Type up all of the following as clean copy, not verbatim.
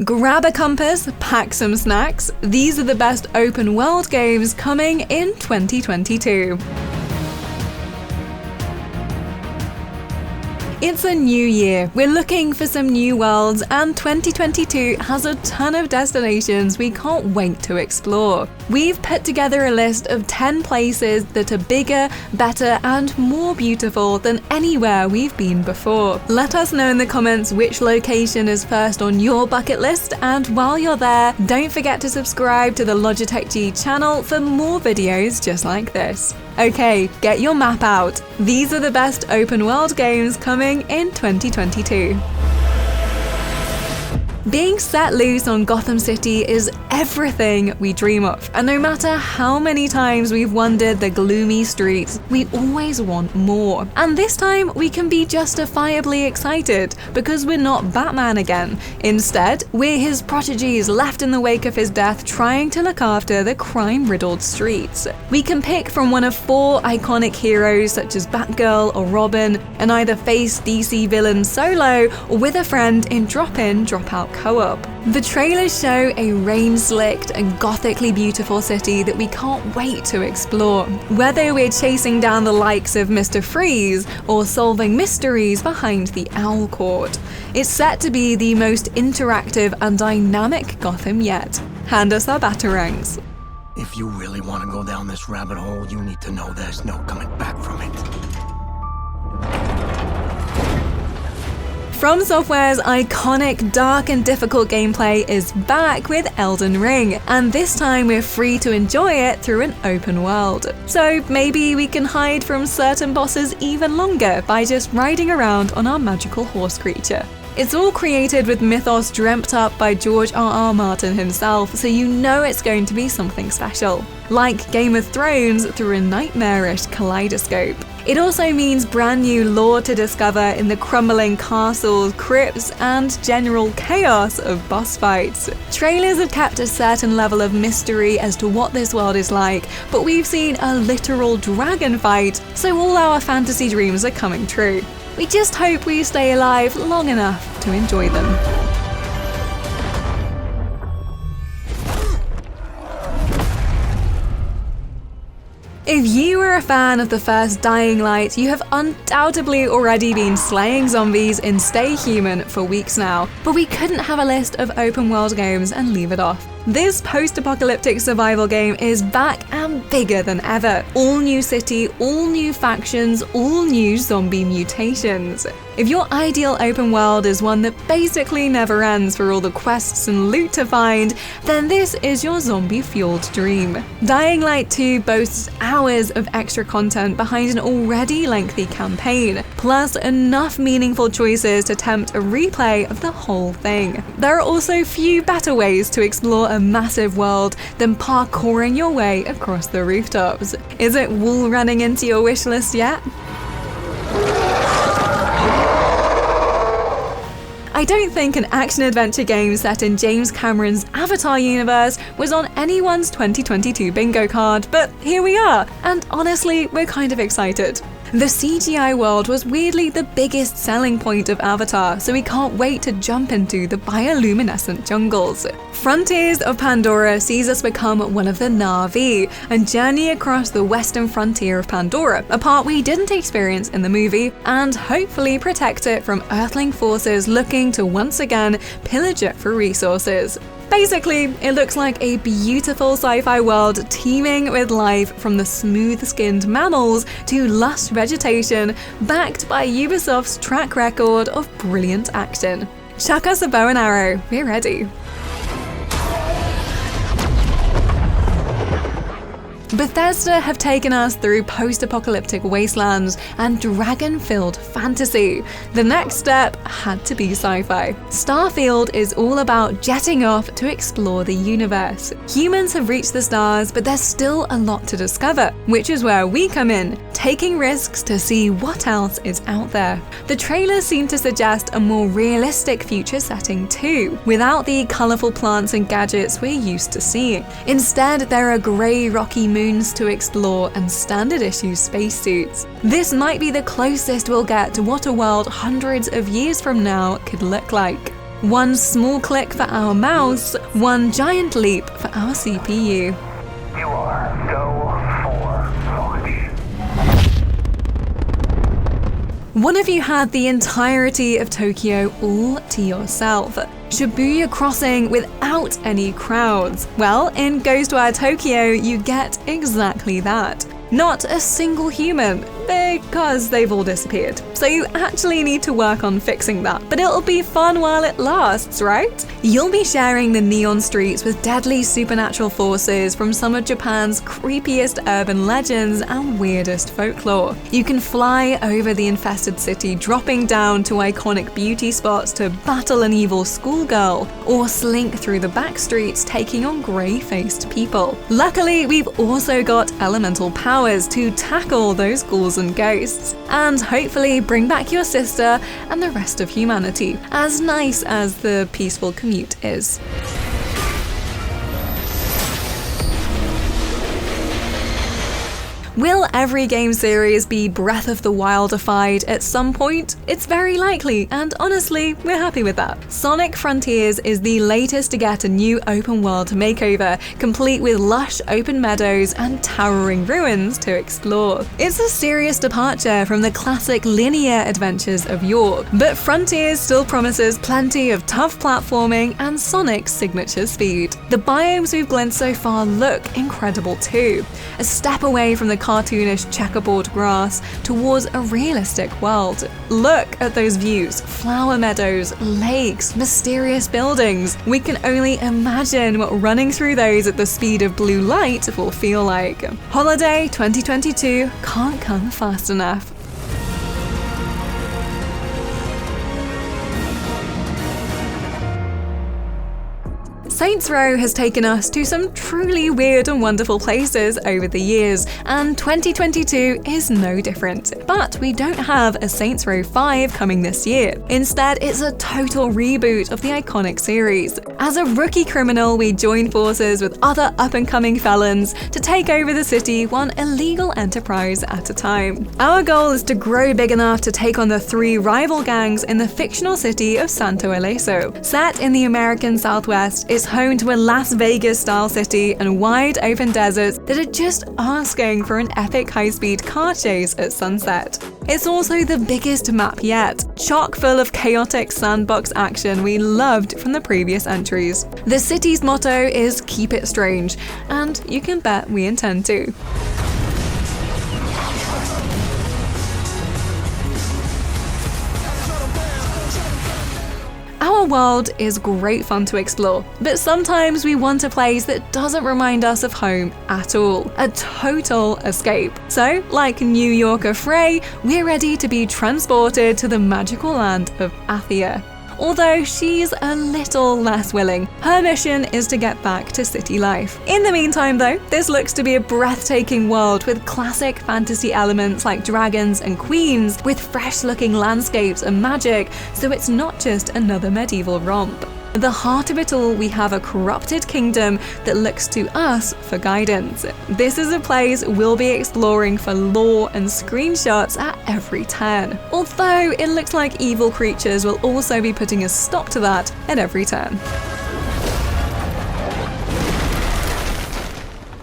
Grab a compass, pack some snacks. These are the best open world games coming in 2022. It's a new year, we're looking for some new worlds, and 2022 has a ton of destinations we can't wait to explore. We've put together a list of 10 places that are bigger, better, and more beautiful than anywhere we've been before. Let us know in the comments which location is first on your bucket list, and while you're there, don't forget to subscribe to the Logitech G channel for more videos just like this. Okay, get your map out. These are the best open world games coming in 2022. Being set loose on Gotham City is everything we dream of, and no matter how many times we've wandered the gloomy streets, we always want more. And this time we can be justifiably excited, because we're not Batman again. Instead, we're his protégés left in the wake of his death trying to look after the crime-riddled streets. We can pick from one of 4 iconic heroes such as Batgirl or Robin, and either face DC villains solo or with a friend in drop-in, drop-out co-op. The trailers show a rain-slicked and gothically beautiful city that we can't wait to explore. Whether we're chasing down the likes of Mr. Freeze or solving mysteries behind the Owl Court, it's set to be the most interactive and dynamic Gotham yet. Hand us our batarangs. If you really want to go down this rabbit hole, you need to know there's no coming back from it. From Software's iconic, dark and difficult gameplay is back with Elden Ring, and this time we're free to enjoy it through an open world. So maybe we can hide from certain bosses even longer by just riding around on our magical horse creature. It's all created with mythos dreamt up by George R.R. Martin himself, so you know it's going to be something special. Like Game of Thrones through a nightmarish kaleidoscope. It also means brand new lore to discover in the crumbling castles, crypts, and general chaos of boss fights. Trailers have kept a certain level of mystery as to what this world is like, but we've seen a literal dragon fight, so all our fantasy dreams are coming true. We just hope we stay alive long enough to enjoy them. If you were a fan of the first Dying Light, you have undoubtedly already been slaying zombies in Stay Human for weeks now, but we couldn't have a list of open world games and leave it off. This post-apocalyptic survival game is back and bigger than ever. All new city, all new factions, all new zombie mutations. If your ideal open world is one that basically never ends for all the quests and loot to find, then this is your zombie-fueled dream. Dying Light 2 boasts hours of extra content behind an already lengthy campaign, plus enough meaningful choices to tempt a replay of the whole thing. There are also few better ways to explore a massive world than parkouring your way across the rooftops. Is it wall running into your wish list yet? I don't think an action-adventure game set in James Cameron's Avatar universe was on anyone's 2022 bingo card, but here we are, and honestly, we're kind of excited. The CGI world was weirdly the biggest selling point of Avatar, so we can't wait to jump into the bioluminescent jungles. Frontiers of Pandora sees us become one of the Na'vi and journey across the western frontier of Pandora, a part we didn't experience in the movie, and hopefully protect it from Earthling forces looking to once again pillage it for resources. Basically, it looks like a beautiful sci-fi world teeming with life, from the smooth-skinned mammals to lush vegetation, backed by Ubisoft's track record of brilliant action. Chuck us a bow and arrow, we're ready. Bethesda have taken us through post-apocalyptic wastelands and dragon-filled fantasy. The next step had to be sci-fi. Starfield is all about jetting off to explore the universe. Humans have reached the stars, but there's still a lot to discover, which is where we come in, taking risks to see what else is out there. The trailers seem to suggest a more realistic future setting too, without the colourful plants and gadgets we're used to seeing. Instead, there are grey, rocky moons to explore and standard issue spacesuits. This might be the closest we'll get to what a world hundreds of years from now could look like. One small click for our mouse, one giant leap for our CPU. You are go for launch. What if you had the entirety of Tokyo all to yourself? Shibuya crossing without any crowds. Well, in Ghostwire Tokyo, you get exactly that. Not a single human, because they've all disappeared. So you actually need to work on fixing that, but it'll be fun while it lasts, right? You'll be sharing the neon streets with deadly supernatural forces from some of Japan's creepiest urban legends and weirdest folklore. You can fly over the infested city, dropping down to iconic beauty spots to battle an evil schoolgirl, or slink through the back streets taking on grey-faced people. Luckily, we've also got elemental powers to tackle those ghouls and ghosts, and hopefully bring back your sister and the rest of humanity, as nice as the peaceful commute is. Will every game series be Breath of the Wildified at some point? It's very likely, and honestly, we're happy with that. Sonic Frontiers is the latest to get a new open world makeover, complete with lush open meadows and towering ruins to explore. It's a serious departure from the classic linear adventures of yore, but Frontiers still promises plenty of tough platforming and Sonic's signature speed. The biomes we've glimpsed so far look incredible too. A step away from the cartoonish checkerboard grass towards a realistic world. Look at those views, flower meadows, lakes, mysterious buildings. We can only imagine what running through those at the speed of blue light will feel like. Holiday 2022 can't come fast enough. Saints Row has taken us to some truly weird and wonderful places over the years, and 2022 is no different. But we don't have a Saints Row 5 coming this year. Instead, it's a total reboot of the iconic series. As a rookie criminal, we join forces with other up-and-coming felons to take over the city one illegal enterprise at a time. Our goal is to grow big enough to take on the 3 rival gangs in the fictional city of Santo Ileso. Set in the American Southwest, it's home to a Las Vegas-style city and wide open deserts that are just asking for an epic high-speed car chase at sunset. It's also the biggest map yet, chock full of chaotic sandbox action we loved from the previous entries. The city's motto is "Keep it strange," and you can bet we intend to. Our world is great fun to explore, but sometimes we want a place that doesn't remind us of home at all. A total escape. So, like New Yorker Frey, we're ready to be transported to the magical land of Athia. Although she's a little less willing. Her mission is to get back to city life. In the meantime though, this looks to be a breathtaking world with classic fantasy elements like dragons and queens, with fresh looking landscapes and magic, so it's not just another medieval romp. At the heart of it all, we have a corrupted kingdom that looks to us for guidance. This is a place we'll be exploring for lore and screenshots at every turn. Although it looks like evil creatures will also be putting a stop to that at every turn.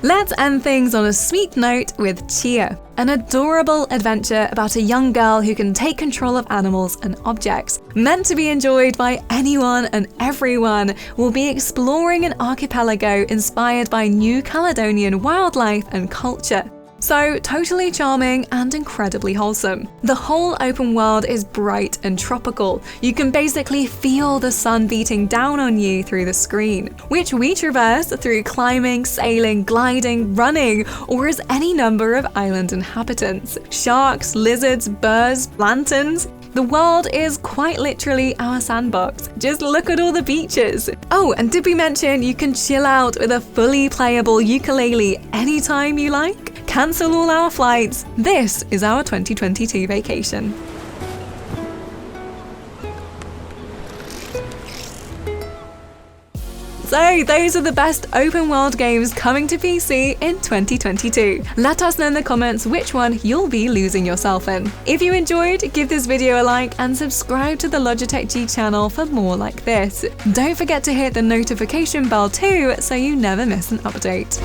Let's end things on a sweet note with Tchia, an adorable adventure about a young girl who can take control of animals and objects. Meant to be enjoyed by anyone and everyone, we'll be exploring an archipelago inspired by New Caledonian wildlife and culture. So totally charming and incredibly wholesome. The whole open world is bright and tropical. You can basically feel the sun beating down on you through the screen, which we traverse through climbing, sailing, gliding, running, or as any number of island inhabitants. Sharks, lizards, birds, lanterns. The world is quite literally our sandbox. Just look at all the beaches. Oh, and did we mention you can chill out with a fully playable ukulele anytime you like? Cancel all our flights. This is our 2022 vacation. So those are the best open world games coming to PC in 2022. Let us know in the comments which one you'll be losing yourself in. If you enjoyed, give this video a like and subscribe to the Logitech G channel for more like this. Don't forget to hit the notification bell too so you never miss an update.